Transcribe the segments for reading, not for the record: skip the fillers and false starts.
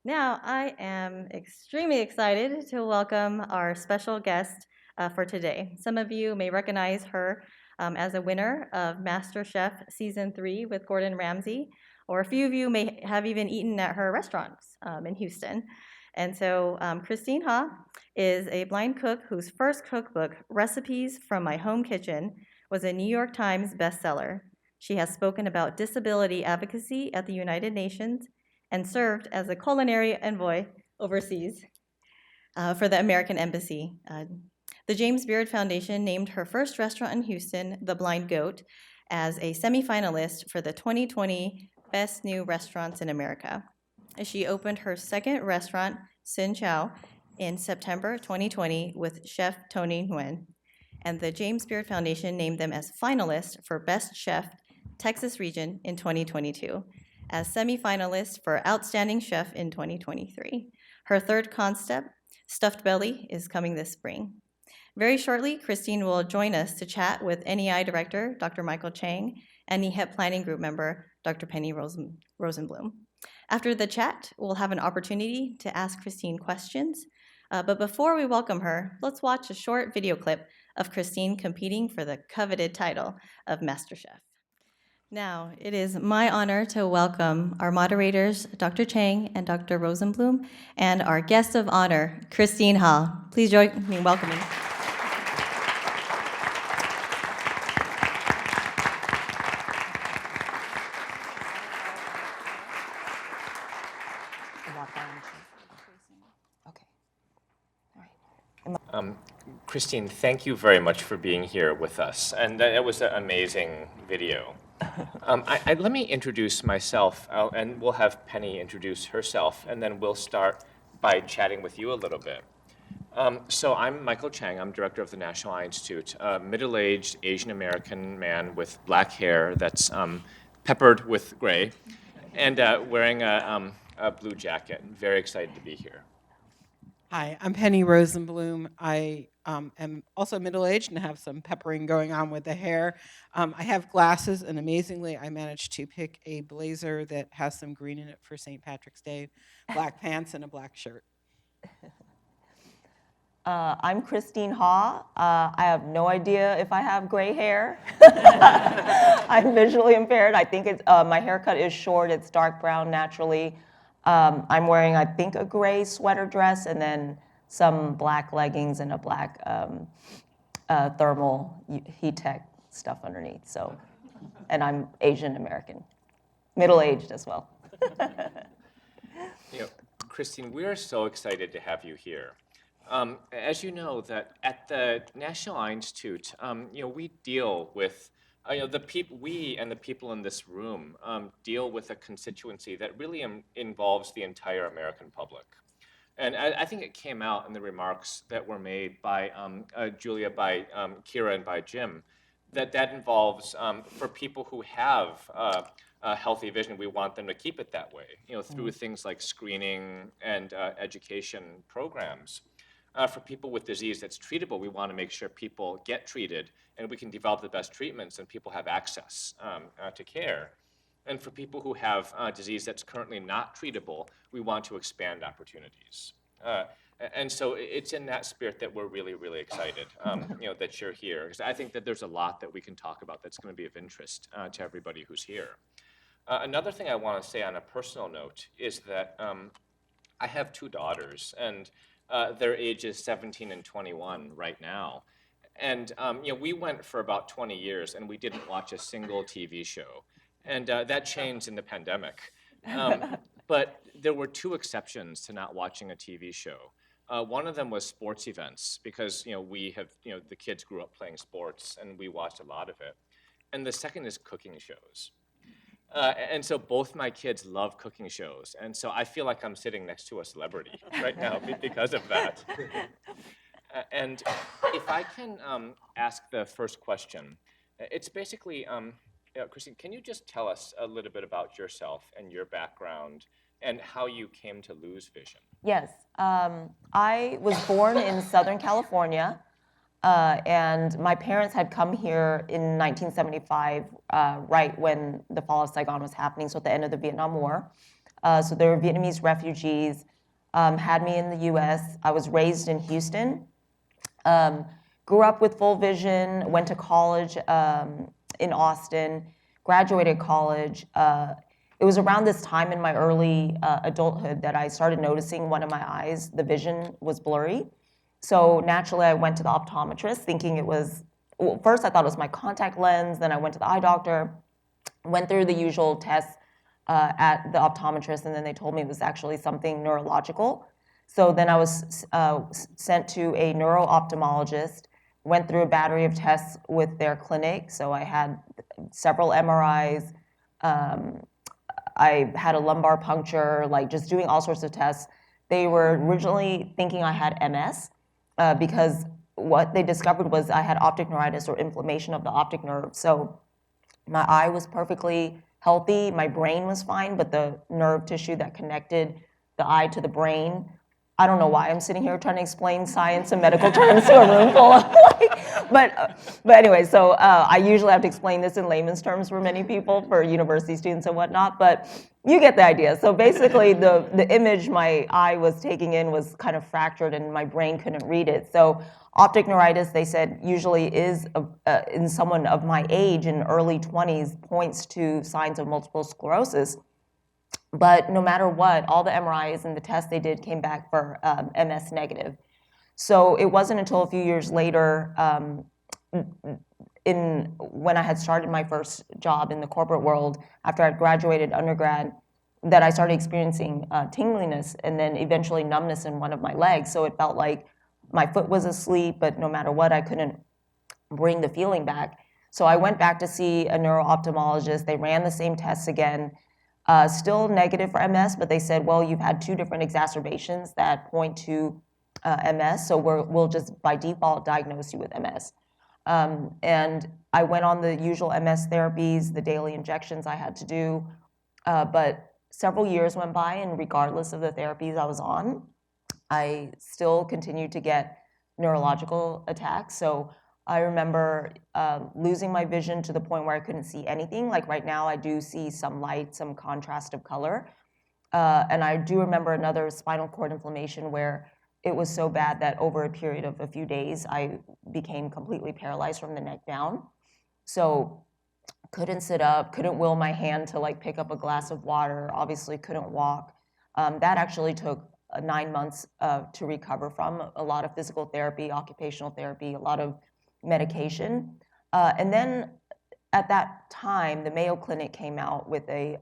Now, I am extremely excited to welcome our special guest for today. Some of you may recognize her as a winner of MasterChef Season 3 with Gordon Ramsay, or a few of you may have even eaten at her restaurants in Houston. And so Christine Ha is a blind cook whose first cookbook, Recipes from My Home Kitchen, was a New York Times bestseller. She has spoken about disability advocacy at the United Nations and served as a culinary envoy overseas for the American Embassy. The James Beard Foundation named her first restaurant in Houston, The Blind Goat, as a semifinalist for the 2020 Best New Restaurants in America. She opened her second restaurant, Sin Chow, in September 2020 with Chef Tony Nguyen. And the James Beard Foundation named them as finalists for Best Chef Texas Region in 2022, as semifinalists for Outstanding Chef in 2023. Her third concept, Stuffed Belly, is coming this spring. Very shortly, Christine will join us to chat with NEI Director, Dr. Michael Chiang, and NEHEP Planning Group member, Dr. Penny Rosenblum. After the chat, we'll have an opportunity to ask Christine questions. But before we welcome her, let's watch a short video clip of Christine competing for the coveted title of MasterChef. Now, it is my honor to welcome our moderators, Dr. Chiang and Dr. Rosenblum, and our guest of honor, Christine Ha. Please join me in welcoming. Christine, thank you very much for being here with us, and that was an amazing video. Let me introduce myself, and we'll have Penny introduce herself, and then we'll start by chatting with you a little bit. So I'm Michael Chiang. I'm director of the National Eye Institute, a middle-aged Asian American man with black hair that's peppered with gray, and wearing a blue jacket. Very excited to be here. Hi, I'm Penny Rosenblum. I am also middle-aged and have some peppering going on with the hair. I have glasses, and amazingly, I managed to pick a blazer that has some green in it for St. Patrick's Day, black pants, and a black shirt. I'm Christine Ha. I have no idea if I have gray hair. I'm visually impaired. I think it's my haircut is short. It's dark brown naturally. I'm wearing, I think, a gray sweater dress and then some black leggings and a black thermal heat tech stuff underneath. So, and I'm Asian American, middle-aged as well. Christine, we are so excited to have you here. As you know, that at the National Eye Institute, we deal with we and the people in this room deal with a constituency that really involves the entire American public. And I think it came out in the remarks that were made by Julia, by Kira, and by Jim, that involves, for people who have a healthy vision, we want them to keep it that way, through things like screening and education programs. For people with disease that's treatable, we want to make sure people get treated and we can develop the best treatments and people have access to care. And for people who have disease that's currently not treatable, we want to expand opportunities. And so it's in that spirit that we're really, really excited that you're here. Because I think that there's a lot that we can talk about that's going to be of interest to everybody who's here. Another thing I want to say on a personal note is that I have two daughters, and their ages 17 and 21 right now. And we went for about 20 years and we didn't watch a single TV show. And that changed in the pandemic. But there were two exceptions to not watching a TV show. One of them was sports events, because we have, the kids grew up playing sports and we watched a lot of it. And the second is cooking shows. And so both my kids love cooking shows. And so I feel like I'm sitting next to a celebrity right now because of that. And if I can ask the first question, it's basically, Christine, can you just tell us a little bit about yourself and your background and how you came to lose vision? Yes, I was born in Southern California. And my parents had come here in 1975, right when the fall of Saigon was happening, so at the end of the Vietnam War. So they were Vietnamese refugees, had me in the US. I was raised in Houston. Grew up with full vision, went to college in Austin, graduated college. It was around this time in my early adulthood that I started noticing one of my eyes, the vision was blurry. So naturally, I went to the optometrist thinking it was, well, first I thought it was my contact lens, then I went to the eye doctor, went through the usual tests at the optometrist, and then they told me it was actually something neurological. So then I was sent to a neuro-ophthalmologist, went through a battery of tests with their clinic. So I had several MRIs. I had a lumbar puncture, like just doing all sorts of tests. They were originally thinking I had MS because what they discovered was I had optic neuritis or inflammation of the optic nerve. So my eye was perfectly healthy, my brain was fine, but the nerve tissue that connected the eye to the brain, I don't know why I'm sitting here trying to explain science and medical terms to a room full of but anyway, so I usually have to explain this in layman's terms for many people, for university students and whatnot, but you get the idea. So basically the image my eye was taking in was kind of fractured and my brain couldn't read it. So optic neuritis, they said, usually is in someone of my age in early 20s, points to signs of multiple sclerosis. But no matter what, all the MRIs and the tests they did came back for MS negative. So it wasn't until a few years later, when I had started my first job in the corporate world, after I graduated undergrad, that I started experiencing tingliness and then eventually numbness in one of my legs. So it felt like my foot was asleep, but no matter what, I couldn't bring the feeling back. So I went back to see a neuro-ophthalmologist. They ran the same tests again. Still negative for MS, but they said, well, you've had 2 different exacerbations that point to MS, so we'll just by default diagnose you with MS. And I went on the usual MS therapies, the daily injections I had to do, but several years went by, and regardless of the therapies I was on, I still continued to get neurological attacks. So I remember losing my vision to the point where I couldn't see anything. Like right now, I do see some light, some contrast of color. And I do remember another spinal cord inflammation where it was so bad that over a period of a few days, I became completely paralyzed from the neck down. So couldn't sit up, couldn't will my hand to like pick up a glass of water, obviously couldn't walk. That actually took 9 months to recover from. A lot of physical therapy, occupational therapy, a lot of medication. And then at that time, the Mayo Clinic came out with a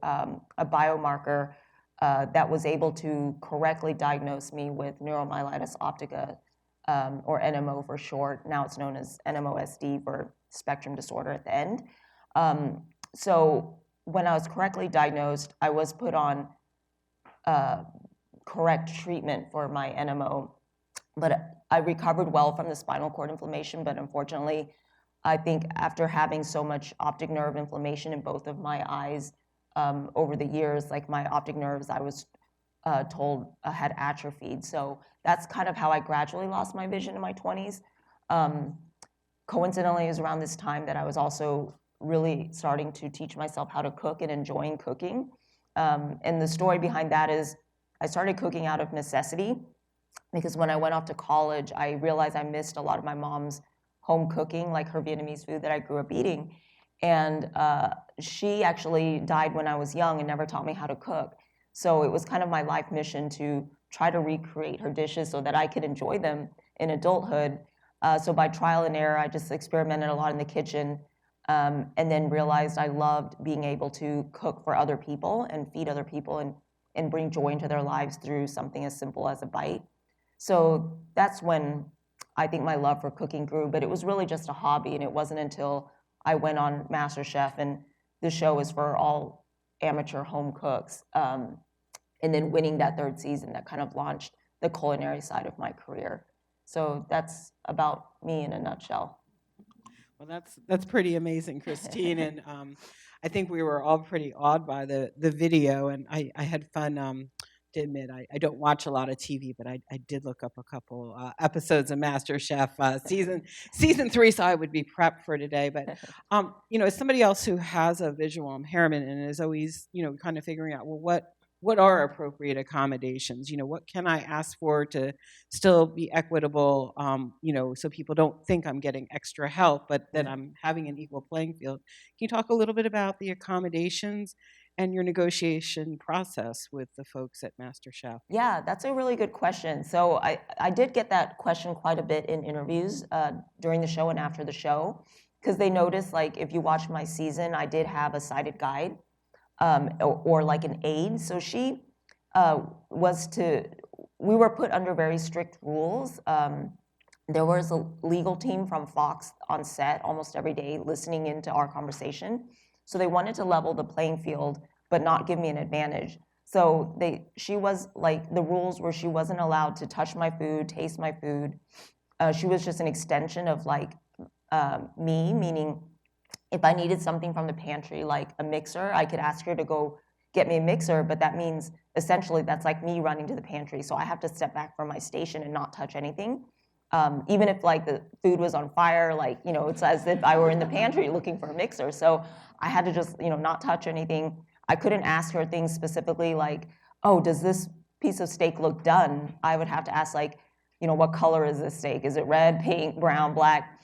biomarker that was able to correctly diagnose me with neuromyelitis optica, or NMO for short. Now it's known as NMOSD for spectrum disorder at the end. So when I was correctly diagnosed, I was put on correct treatment for my NMO, but I recovered well from the spinal cord inflammation, but unfortunately, I think after having so much optic nerve inflammation in both of my eyes over the years, like my optic nerves, I was told had atrophied. So that's kind of how I gradually lost my vision in my 20s. Coincidentally, it was around this time that I was also really starting to teach myself how to cook and enjoying cooking. And the story behind that is I started cooking out of necessity because when I went off to college, I realized I missed a lot of my mom's home cooking, like her Vietnamese food that I grew up eating. And she actually died when I was young and never taught me how to cook. So it was kind of my life mission to try to recreate her dishes so that I could enjoy them in adulthood. So by trial and error, I just experimented a lot in the kitchen, and then realized I loved being able to cook for other people and feed other people and bring joy into their lives through something as simple as a bite. So that's when I think my love for cooking grew, but it was really just a hobby, and it wasn't until I went on MasterChef, and the show is for all amateur home cooks, and then winning that 3rd season that kind of launched the culinary side of my career. So that's about me in a nutshell. Well, that's pretty amazing, Christine, and I think we were all pretty awed by the video, and I had fun. To admit, I don't watch a lot of TV, but I did look up a couple episodes of MasterChef season 3, so I would be prepped for today. But as somebody else who has a visual impairment and is always kind of figuring out, well, what are appropriate accommodations? What can I ask for to still be equitable, so people don't think I'm getting extra help, but that I'm having an equal playing field. Can you talk a little bit about the accommodations and your negotiation process with the folks at MasterChef? Yeah, that's a really good question. So I did get that question quite a bit in interviews during the show and after the show, because they noticed, like, if you watch my season, I did have a sighted guide or like an aide. So she we were put under very strict rules. There was a legal team from Fox on set almost every day listening into our conversation. So they wanted to level the playing field, but not give me an advantage. So she was like, the rules were she wasn't allowed to touch my food, taste my food. She was just an extension of like me, meaning if I needed something from the pantry, like a mixer, I could ask her to go get me a mixer, but that means essentially that's like me running to the pantry. So I have to step back from my station and not touch anything. Even if like the food was on fire, like, it's as if I were in the pantry looking for a mixer. So I had to just, not touch anything. I couldn't ask her things specifically like, oh, does this piece of steak look done? I would have to ask like, what color is this steak? Is it red, pink, brown, black?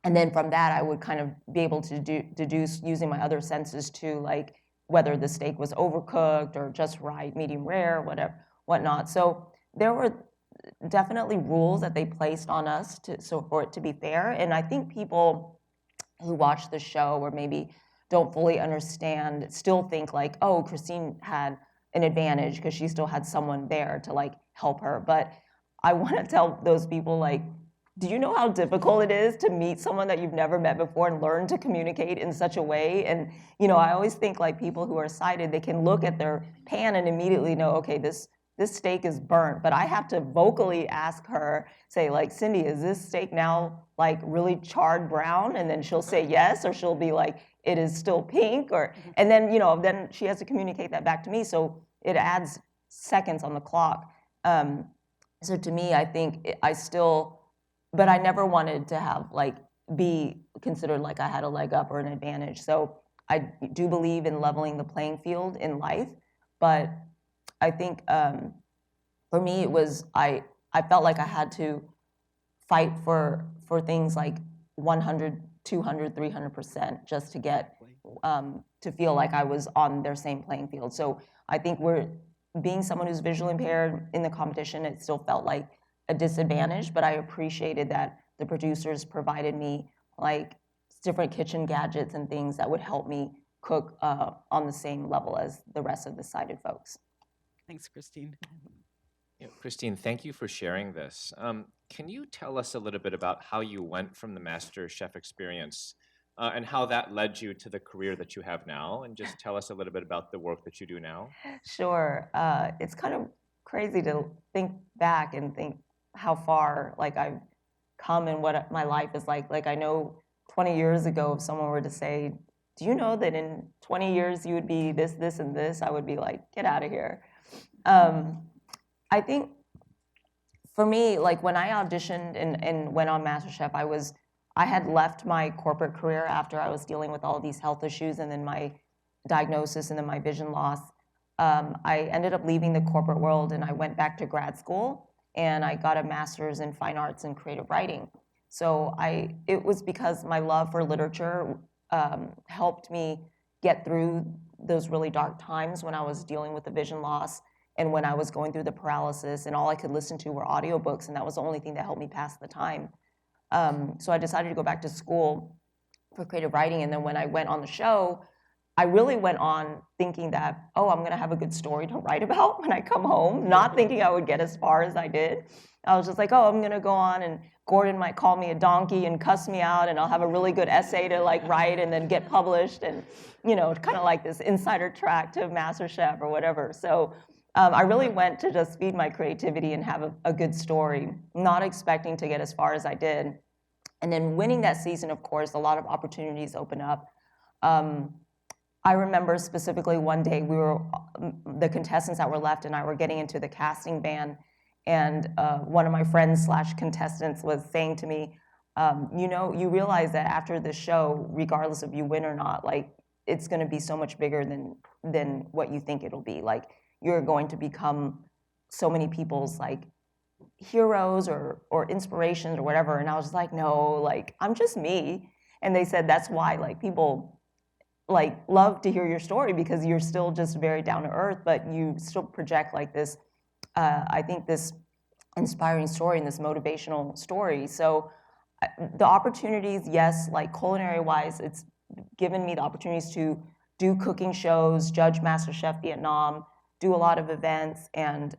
And then from that, I would kind of be able to deduce using my other senses to like whether the steak was overcooked or just right, medium rare, whatnot. So there were definitely rules that they placed on us for it to be fair. And I think people who watch the show or maybe don't fully understand still think like, oh, Christine had an advantage because she still had someone there to like help her. But I want to tell those people like, do you know how difficult it is to meet someone that you've never met before and learn to communicate in such a way? And, I always think like people who are sighted, they can look at their pan and immediately know, okay, this steak is burnt, but I have to vocally ask her, say like, Cindy, is this steak now like really charred brown? And then she'll say yes, or she'll be like, it is still pink, and then, then she has to communicate that back to me. So it adds seconds on the clock. So to me, I think but I never wanted to have like be considered like I had a leg up or an advantage. So I do believe in leveling the playing field in life, but I think for me it was I felt like I had to fight for things like 100, 200, 300% just to get to feel like I was on their same playing field. So I think being someone who's visually impaired in the competition, it still felt like a disadvantage, but I appreciated that the producers provided me like different kitchen gadgets and things that would help me cook on the same level as the rest of the sighted folks. Thanks, Christine. Christine, thank you for sharing this. Can you tell us a little bit about how you went from the MasterChef experience and how that led you to the career that you have now? And just tell us a little bit about the work that you do now. Sure. It's kind of crazy to think back and think how far like I've come and what my life is like. Like I know 20 years ago, if someone were to say, do you know that in 20 years you would be this, this, and this? I would be like, get out of here. I think for me, like when I auditioned and went on MasterChef, I had left my corporate career after I was dealing with all these health issues and then my diagnosis and then my vision loss. I ended up leaving the corporate world and I went back to grad school and I got a master's in fine arts and creative writing. So it was because my love for literature helped me get through those really dark times when I was dealing with the vision loss and when I was going through the paralysis and all I could listen to were audiobooks and that was the only thing that helped me pass the time. So I decided to go back to school for creative writing, and then when I went on the show, I really went on thinking that, oh, I'm gonna have a good story to write about when I come home, not thinking I would get as far as I did. I was just like, oh, I'm gonna go on and Gordon might call me a donkey and cuss me out and I'll have a really good essay to like write and then get published and, kind of like this insider track to MasterChef or whatever. So I really went to just feed my creativity and have a good story, not expecting to get as far as I did. And then winning that season, of course, a lot of opportunities opened up. I remember specifically one day the contestants that were left and I were getting into the casting van, and one of my friends / contestants was saying to me, you realize that after the show, regardless of you win or not, like it's going to be so much bigger than what you think it'll be. Like, you're going to become so many people's like heroes or inspirations or whatever. And I was like, no, like, I'm just me. And they said that's why like people like love to hear your story, because you're still just very down to earth, but you still project like this, I think, this inspiring story and this motivational story. So the opportunities, yes, like culinary wise, it's given me the opportunities to do cooking shows, judge MasterChef Vietnam, do a lot of events, and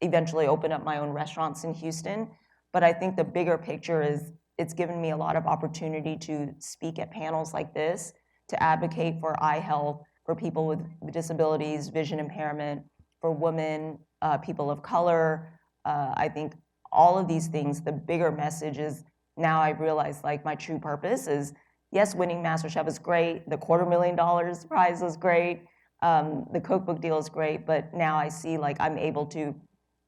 eventually open up my own restaurants in Houston. But I think the bigger picture is it's given me a lot of opportunity to speak at panels like this, to advocate for eye health, for people with disabilities, vision impairment, for women, people of color. I think all of these things, the bigger message is, now I've realized like my true purpose is, yes, winning MasterChef is great, the $250,000 prize is great, the cookbook deal is great, but now I see like I'm able to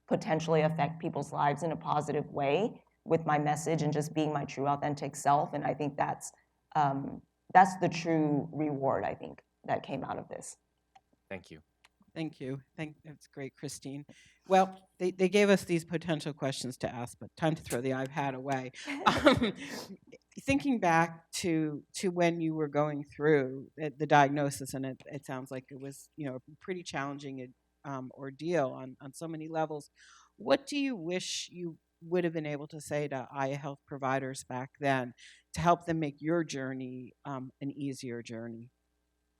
potentially affect people's lives in a positive way with my message and just being my true authentic self. And I think that's the true reward, I think, that came out of this. Thank you. Thank you. That's great, Christine. Well, they gave us these potential questions to ask, but time to throw the I've had away. Thinking back to when you were going through the diagnosis, and it sounds like it was, you know, a pretty challenging ordeal on so many levels. What do you wish you would have been able to say to eye health providers back then to help them make your journey an easier journey?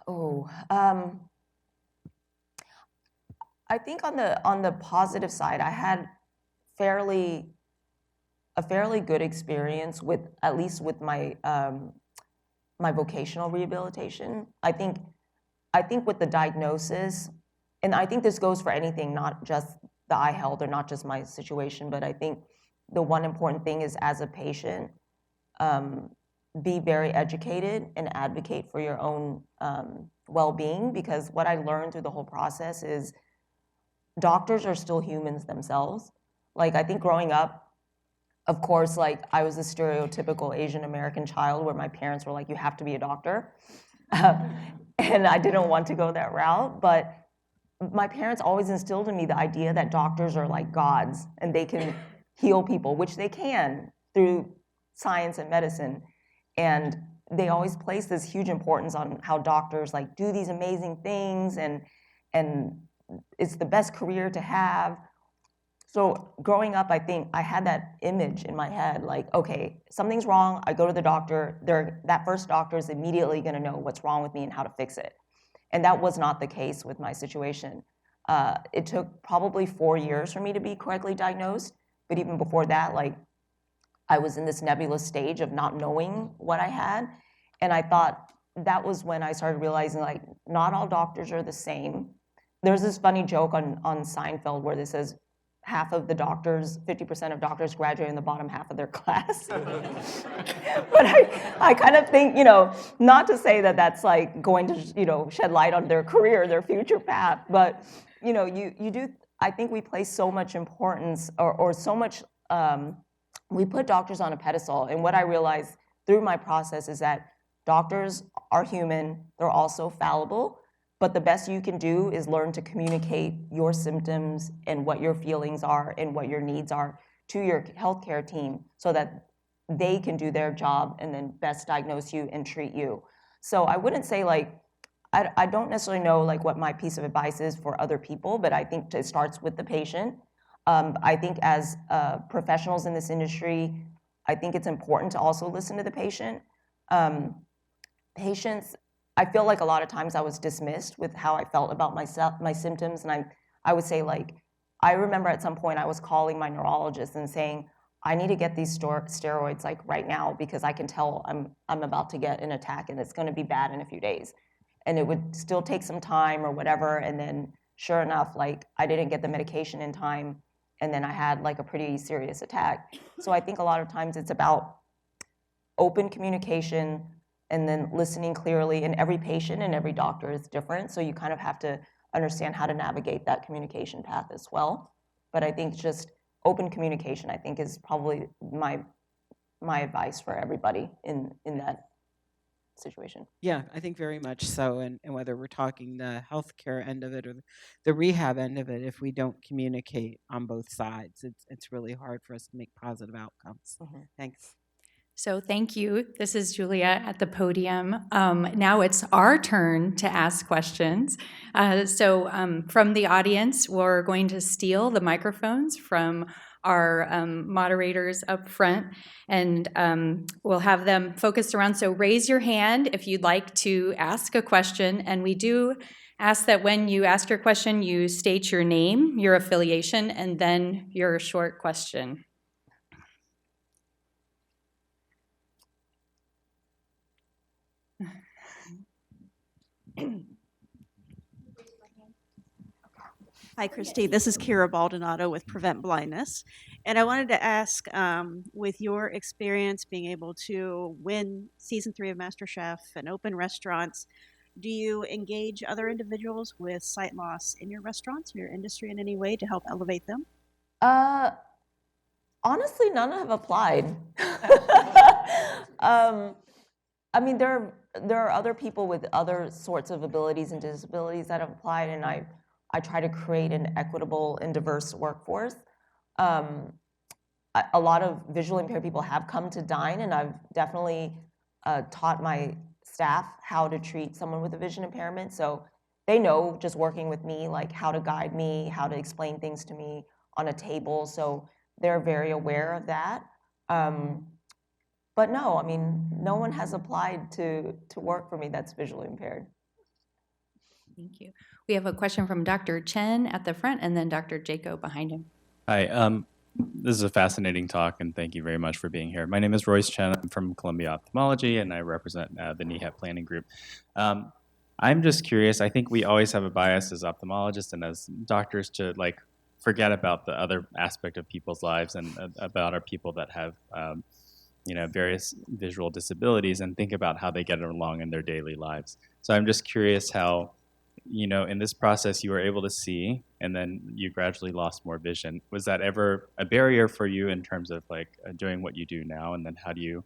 Oh, I think on the positive side, I had a fairly good experience with, at least with my my vocational rehabilitation. I think with the diagnosis, and I think this goes for anything, not just the eye health or not just my situation, but I think the one important thing is, as a patient, be very educated and advocate for your own well-being, because what I learned through the whole process is doctors are still humans themselves. Like, I think growing up, of course, like, I was a stereotypical Asian American child where my parents were like, you have to be a doctor. And I didn't want to go that route, but my parents always instilled in me the idea that doctors are like gods and they can heal people, which they can through science and medicine. And they always place this huge importance on how doctors like do these amazing things, and it's the best career to have. So growing up, I think I had that image in my head, like, okay, something's wrong, I go to the doctor, that first doctor is immediately gonna know what's wrong with me and how to fix it. And that was not the case with my situation. It took probably 4 years for me to be correctly diagnosed, but even before that, like, I was in this nebulous stage of not knowing what I had. And I thought that was when I started realizing, like, not all doctors are the same. There's this funny joke on Seinfeld where it says, half of the doctors, 50% of doctors graduate in the bottom half of their class. But I kind of think, you know, not to say that that's like going to, you know, shed light on their career, their future path, but, you know, you do, I think we place so much importance or so much, we put doctors on a pedestal. And what I realized through my process is that doctors are human, they're also fallible. But the best you can do is learn to communicate your symptoms and what your feelings are and what your needs are to your healthcare team so that they can do their job and then best diagnose you and treat you. So I wouldn't say like, I don't necessarily know like what my piece of advice is for other people, but I think it starts with the patient. I think as professionals in this industry, I think it's important to also listen to the patient. Patients, I feel like a lot of times I was dismissed with how I felt about myself, my symptoms, and I would say, like, I remember at some point I was calling my neurologist and saying, I need to get these steroids like right now because I can tell I'm about to get an attack and it's going to be bad in a few days. And it would still take some time or whatever, and then sure enough, like, I didn't get the medication in time, and then I had like a pretty serious attack. So I think a lot of times it's about open communication, and then listening clearly, and every patient and every doctor is different, so you kind of have to understand how to navigate that communication path as well. But I think just open communication, I think, is probably my advice for everybody in that. situation. Yeah, I think very much so. And whether we're talking the healthcare end of it or the rehab end of it, if we don't communicate on both sides, it's really hard for us to make positive outcomes. Thanks. So thank you. This is Julia at the podium. Now it's our turn to ask questions. From the audience, we're going to steal the microphones from our moderators up front, and we'll have them focused around. So raise your hand if you'd like to ask a question, and we do ask that when you ask your question, you state your name, your affiliation, and then your short question. Hi, Christy. This is Kira Baldonado with Prevent Blindness. And I wanted to ask, with your experience being able to win season 3 of MasterChef and open restaurants, do you engage other individuals with sight loss in your restaurants or your industry in any way to help elevate them? Honestly, none have applied. I mean, there are other people with other sorts of abilities and disabilities that have applied, and I try to create an equitable and diverse workforce. A lot of visually impaired people have come to Dine, and I've definitely taught my staff how to treat someone with a vision impairment. So they know, just working with me, like how to guide me, how to explain things to me on a table. So they're very aware of that. But no, I mean, no one has applied to work for me that's visually impaired. Thank you. We have a question from Dr. Chen at the front, and then Dr. Jaco behind him. Hi, this is a fascinating talk, and thank you very much for being here. My name is Royce Chen. I'm from Columbia Ophthalmology, and I represent the NEHEP Planning Group. I'm just curious. I think we always have a bias as ophthalmologists and as doctors to like forget about the other aspect of people's lives and about our people that have various visual disabilities, and think about how they get along in their daily lives. So I'm just curious how, in this process you were able to see and then you gradually lost more vision. Was that ever a barrier for you in terms of like doing what you do now? And then how do you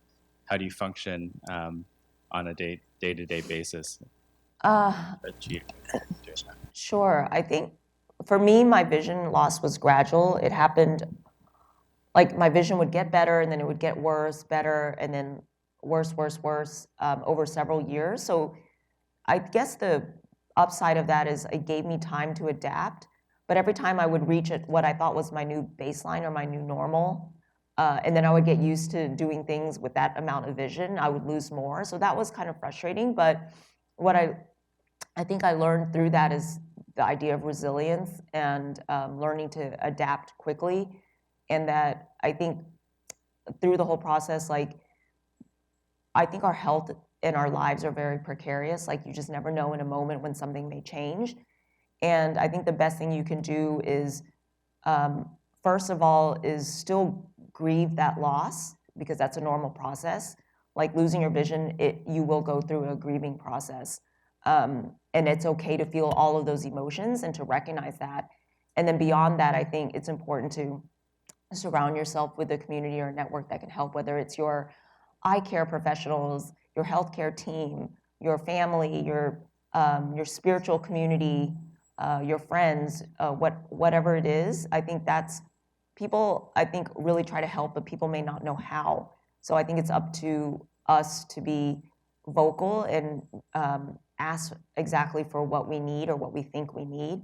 function on a day-to-day basis? Sure. I think for me, my vision loss was gradual. It happened, like my vision would get better and then it would get worse, better, and then worse, over several years. So I guess the upside of that is it gave me time to adapt. But every time I would reach what I thought was my new baseline or my new normal, and then I would get used to doing things with that amount of vision, I would lose more. So that was kind of frustrating. But what I think I learned through that is the idea of resilience and learning to adapt quickly. And that I think through the whole process, like, I think our health and our lives are very precarious. Like, you just never know in a moment when something may change. And I think the best thing you can do is, first of all, is still grieve that loss, because that's a normal process. Like losing your vision, you will go through a grieving process. And it's okay to feel all of those emotions and to recognize that. And then beyond that, I think it's important to surround yourself with a community or a network that can help, whether it's your eye care professionals, your healthcare team, your family, your spiritual community, your friends, whatever it is. I think that's, people, I think, really try to help, but people may not know how. So I think it's up to us to be vocal and ask exactly for what we need or what we think we need.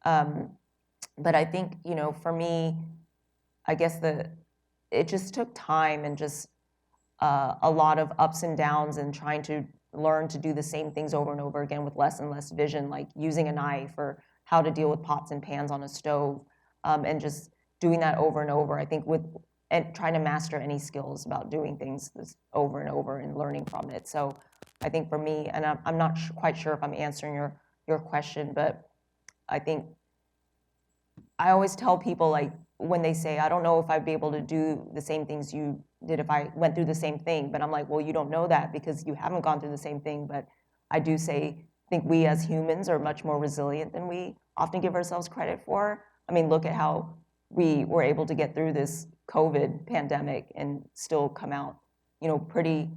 But I think, for me, I guess it just took time and just a lot of ups and downs and trying to learn to do the same things over and over again with less and less vision, like using a knife or how to deal with pots and pans on a stove, and just doing that over and over. I think and trying to master any skills about doing things over and over and learning from it. So I think for me, and I'm not quite sure if I'm answering your question, but I think I always tell people, like, when they say, I don't know if I'd be able to do the same things you did if I went through the same thing. But I'm like, well, you don't know that because you haven't gone through the same thing. But I do say, I think we as humans are much more resilient than we often give ourselves credit for. I mean, look at how we were able to get through this COVID pandemic and still come out, pretty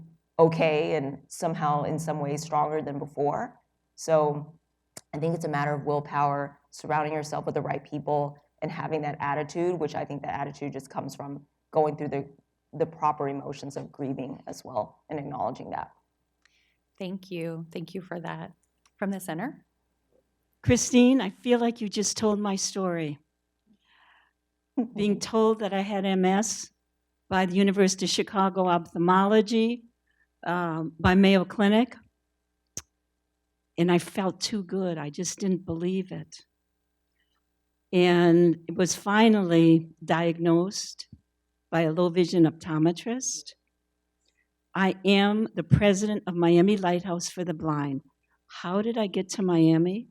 okay and somehow in some ways stronger than before. So I think it's a matter of willpower, surrounding yourself with the right people, and having that attitude, which I think that attitude just comes from going through the proper emotions of grieving as well and acknowledging that. Thank you. Thank you for that. From the center? Christine, I feel like you just told my story. Being told that I had MS by the University of Chicago Ophthalmology, by Mayo Clinic, and I felt too good. I just didn't believe it. And it was finally diagnosed by a low vision optometrist. I am the president of Miami Lighthouse for the Blind. How did I get to Miami?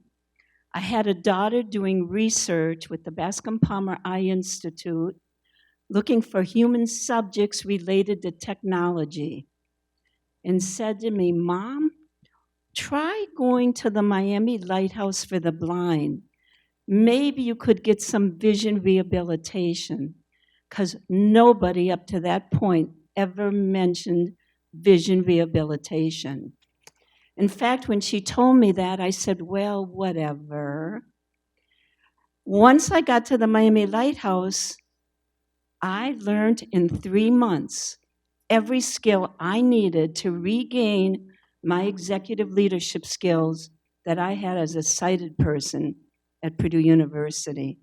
I had a daughter doing research with the Bascom Palmer Eye Institute, looking for human subjects related to technology, and said to me, "Mom, try going to the Miami Lighthouse for the Blind. Maybe you could get some vision rehabilitation," because nobody up to that point ever mentioned vision rehabilitation. In fact, when she told me that, I said, well, whatever. Once I got to the Miami Lighthouse, I learned in 3 months every skill I needed to regain my executive leadership skills that I had as a sighted person at Purdue University.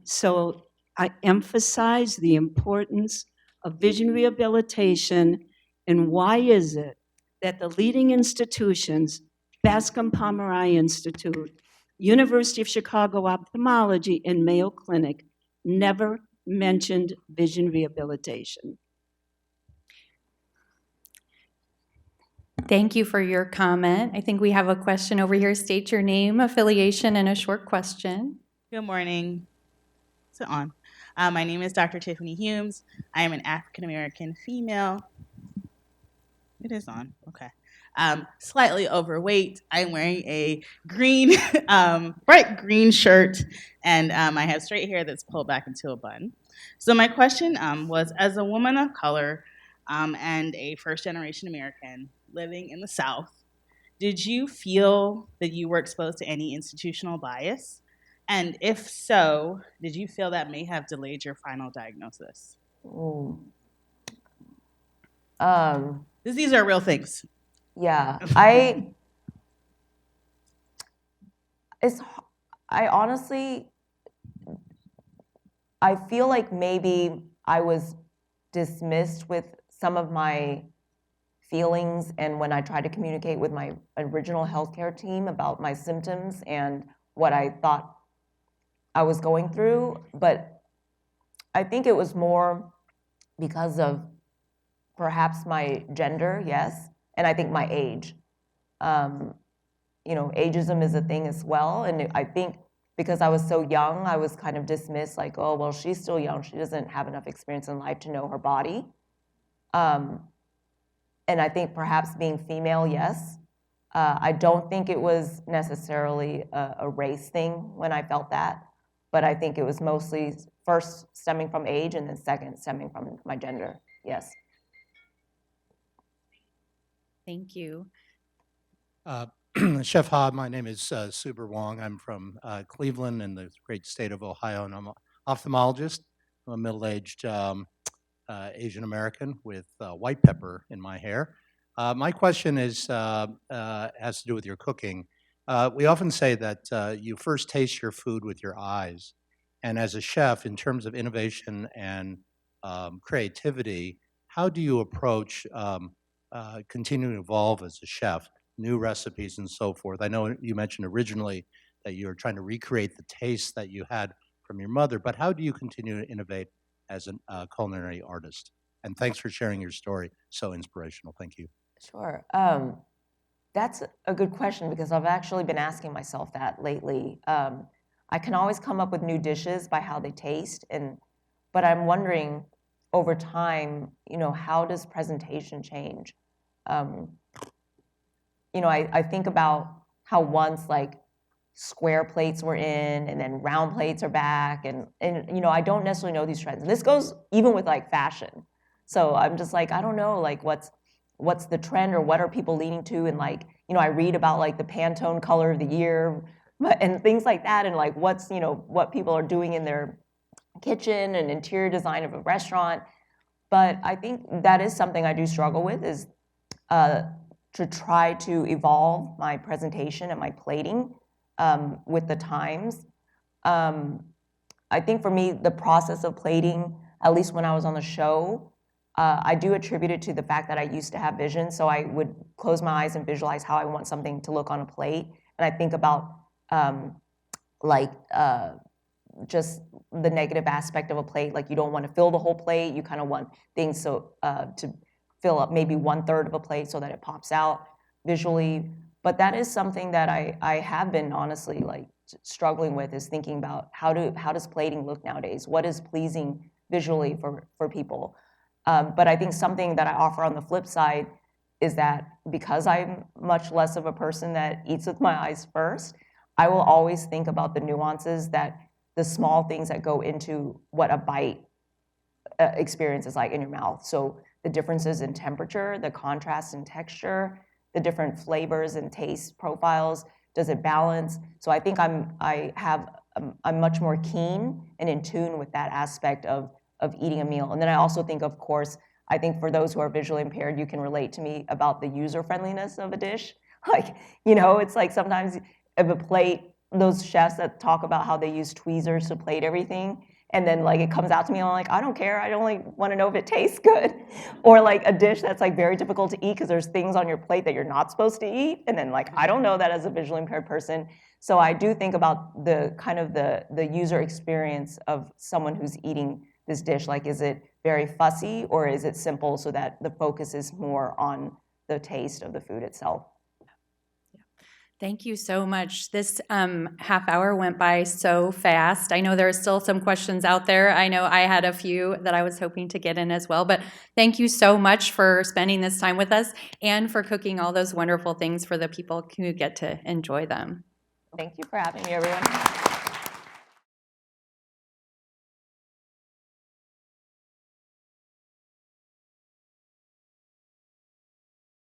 So I emphasize the importance of vision rehabilitation, and why is it that the leading institutions, Bascom Palmer Eye Institute, University of Chicago Ophthalmology, and Mayo Clinic, never mentioned vision rehabilitation? Thank you for your comment. I think we have a question over here. State your name, affiliation, and a short question. Good morning. Is it on? My name is Dr. Tiffany Humes. I am an African-American female. It is on, okay. Slightly overweight. I'm wearing a green, bright green shirt, and I have straight hair that's pulled back into a bun. So my question was, as a woman of color and a first-generation American living in the South, did you feel that you were exposed to any institutional bias? And if so, did you feel that may have delayed your final diagnosis? These are real things. Yeah, I honestly, I feel like maybe I was dismissed with some of my feelings, and when I tried to communicate with my original healthcare team about my symptoms and what I thought I was going through, but I think it was more because of perhaps my gender, yes, and I think my age. Ageism is a thing as well, and I think because I was so young, I was kind of dismissed, like, oh, well, she's still young, she doesn't have enough experience in life to know her body. And I think perhaps being female, yes. I don't think it was necessarily a race thing when I felt that, but I think it was mostly first stemming from age and then second stemming from my gender, yes. Thank you. Chef Ha, my name is Suber Wong. I'm from Cleveland in the great state of Ohio, and I'm an ophthalmologist. I'm a middle-aged Asian American with white pepper in my hair. My question is has to do with your cooking. We often say that you first taste your food with your eyes, and as a chef, in terms of innovation and creativity, how do you approach continuing to evolve as a chef, new recipes and so forth? I know you mentioned originally that you were trying to recreate the taste that you had from your mother, but how do you continue to innovate as a culinary artist? And thanks for sharing your story. So inspirational. Thank you. Sure. That's a good question because I've actually been asking myself that lately. I can always come up with new dishes by how they taste, but I'm wondering over time, how does presentation change? I think about how once like square plates were in and then round plates are back, and I don't necessarily know these trends. And this goes even with like fashion. So I'm just like, I don't know like what's what's the trend or what are people leaning to, and like, you know, I read about like the Pantone color of the year and things like that, and like what's, you know, what people are doing in their kitchen and interior design of a restaurant. But I think that is something I do struggle with, is to try to evolve my presentation and my plating with the times. I think for me, the process of plating, at least when I was on the show, I do attribute it to the fact that I used to have vision. So I would close my eyes and visualize how I want something to look on a plate. And I think about just the negative aspect of a plate. Like, you don't want to fill the whole plate. You kind of want things to fill up maybe 1/3 of a plate so that it pops out visually. But that is something that I have been honestly like struggling with, is thinking about how does plating look nowadays? What is pleasing visually for people? But I think something that I offer on the flip side is that because I'm much less of a person that eats with my eyes first, I will always think about the nuances, that the small things that go into what a bite experience is like in your mouth. So the differences in temperature, the contrast in texture, the different flavors and taste profiles. Does it balance? So I think I'm much more keen and in tune with that aspect of eating a meal. And then I also think, of course, I think for those who are visually impaired, you can relate to me about the user friendliness of a dish. Like, you know, it's like sometimes of a plate, those chefs that talk about how they use tweezers to plate everything, and then like it comes out to me, I'm like, I don't care, I only want to know if it tastes good. Or like a dish that's like very difficult to eat because there's things on your plate that you're not supposed to eat, and then like I don't know that as a visually impaired person. So I do think about the kind of the user experience of someone who's eating this dish. Like, is it very fussy, or is it simple so that the focus is more on the taste of the food itself? Thank you so much. This half hour went by so fast. I know there are still some questions out there. I know I had a few that I was hoping to get in as well, but thank you so much for spending this time with us and for cooking all those wonderful things for the people who get to enjoy them. Thank you for having me, everyone.